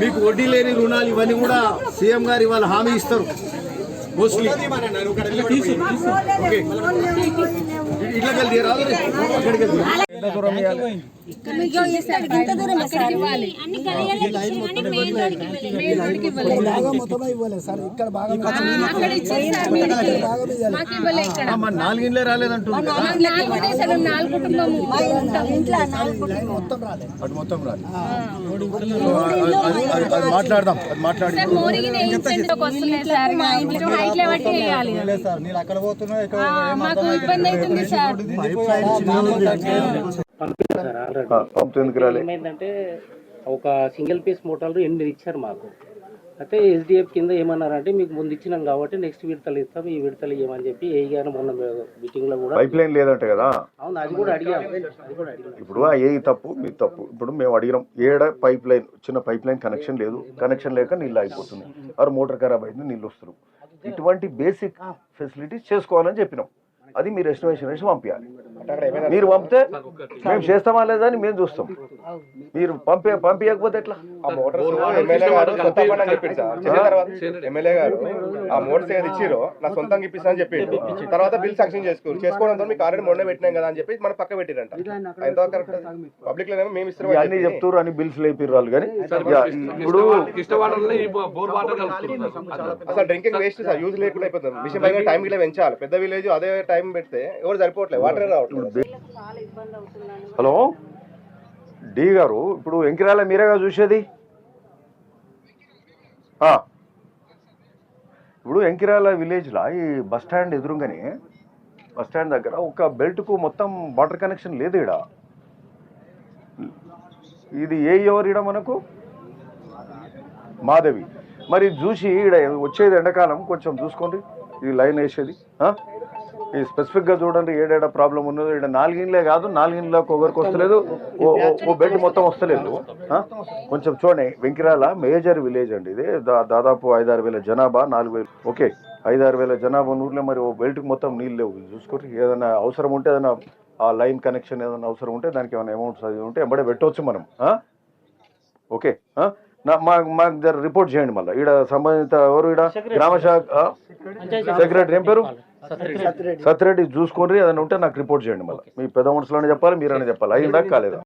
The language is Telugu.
మీకు వడ్డీ లేని రుణాలు ఇవన్నీ కూడా సీఎం గారు ఇవాళ హామీ ఇస్తారు మోస్ట్లీ. ఇట్లా కలిసి రాదు ఎంత దూరం నాలుగింట్లే రాలేదంటుంది. మొత్తం రాదు. అది మాట్లాడదాం. అది మాట్లాడి అక్కడ పోతున్నా ఏమైందంటే ఒక సింగిల్ పీస్ మోటార్లు 8 ఇచ్చారు మాకు. అయితే ఎస్డిఎఫ్ కింద ఏమన్నారంటే మీకు ముందు ఇచ్చినాం కాబట్టి నెక్స్ట్ విడతలు ఇస్తాం, ఈ విడతలు ఇవ్వమని చెప్పి ఏగానే మొన్న మీటింగ్ లో కూడా పైప్ లైన్ లేదంటే కదా. అవును, అది కూడా అడిగాము. ఇప్పుడు ఏ తప్పు మీ తప్పు. ఇప్పుడు మేము అడిగినాం ఏడ పైప్ లైన్ చిన్న పైప్ లైన్ కనెక్షన్ లేదు, కనెక్షన్ లేక నీళ్ళు అయిపోతుంది, ఆరు మోటార్ ఖరాబ్ అయింది, నీళ్ళు వస్తారు. ఇటువంటి బేసిక్ ఫెసిలిటీస్ చేసుకోవాలని చెప్పినాం. అది మీరు ఎస్టిమేషన్ వేసి పంపించాలి. మీరు పంపితే మేము చేస్తామా లేదా అని మేము చూస్తాం. మీరు పంపించకపోతే ఎట్లా? ఎమ్మెల్యే గారు ఆ మోటార్స్ ఏది ఇచ్చిరో నా సొంతంగా ఇప్పిస్తానని చెప్పి తర్వాత బిల్ శాంక్షన్ చేసుకోవడంతో మీకు ఆల్రెడీ మొన్న పెట్టినాం కదా అని చెప్పి మన పక్క పెట్టిరంట. ఎంతో కరెక్ట్. పబ్లిక్ లో మేము ఇస్తాం అన్ని చెప్తారు అని బిల్స్ లేపిర్రు వాళ్ళు. కానీ ఇప్పుడు అసలు డ్రింకింగ్ వేస్ట్ సార్, యూజ్ లేకుండా అయిపోతుంది. విషయం పైగా టైం గిట్లా పెంచాలి. పెద్ద విలేజ్ అదే టైం పెడితే ఎవరు సరిపోవట్లేదు, వాటర్ రావట్లేదు. హలో డి గారు, ఇప్పుడు ఎంకిరాల మీరేగా చూసేది. ఇప్పుడు ఎంకిరాల విలేజ్లో ఈ బస్ స్టాండ్ ఎదురుగానే బస్ స్టాండ్ దగ్గర ఒక బెల్ట్కు మొత్తం వాటర్ కనెక్షన్ లేదు. ఈడ ఇది ఎవరు ఈడ మనకు మాధవి. మరి చూసి ఈడ వచ్చేది ఎండాకాలం కొంచెం చూసుకోండి, ఈ లైన్ వేసేది ఈ స్పెసిఫిక్గా చూడండి ఏడేడా ప్రాబ్లం ఉన్నదో. ఇక్కడ 4 ఇండ్లే కాదు, 4 ఇండ్లకు ఒకరికి వస్తలేదు, ఓ బెడ్ మొత్తం వస్తలేదు. కొంచెం చూడండి. వెంకిరాల మేజర్ విలేజ్ అండి ఇది. దాదాపు 5-6 వేల జనాభా, 4,000 ఓకే 5-6 వేల జనాభా ఊర్లో మరి ఓ బెల్ట్కి మొత్తం నీళ్ళు లేవు. చూసుకోండి. ఏదైనా అవసరం ఉంటే ఏదైనా ఆ లైన్ కనెక్షన్ ఏదైనా అవసరం ఉంటే దానికి ఏమైనా అమౌంట్స్ అది ఉంటే ఎంబడే పెట్టవచ్చు మనం. ఓకే మాకు జర రిపోర్ట్ చేయండి. మళ్ళీ ఈడ సంబంధిత ఎవరు ఈడ గ్రామ శాఖ సెక్రటరీ ఏం పేరు సత్రెడ్డి చూసుకోండి. ఏదైనా ఉంటే నాకు రిపోర్ట్ చేయండి. మళ్ళీ మీ పెద్ద మనుషులని చెప్పాలి, మీరని చెప్పాలి. అయిందా కాలేదా?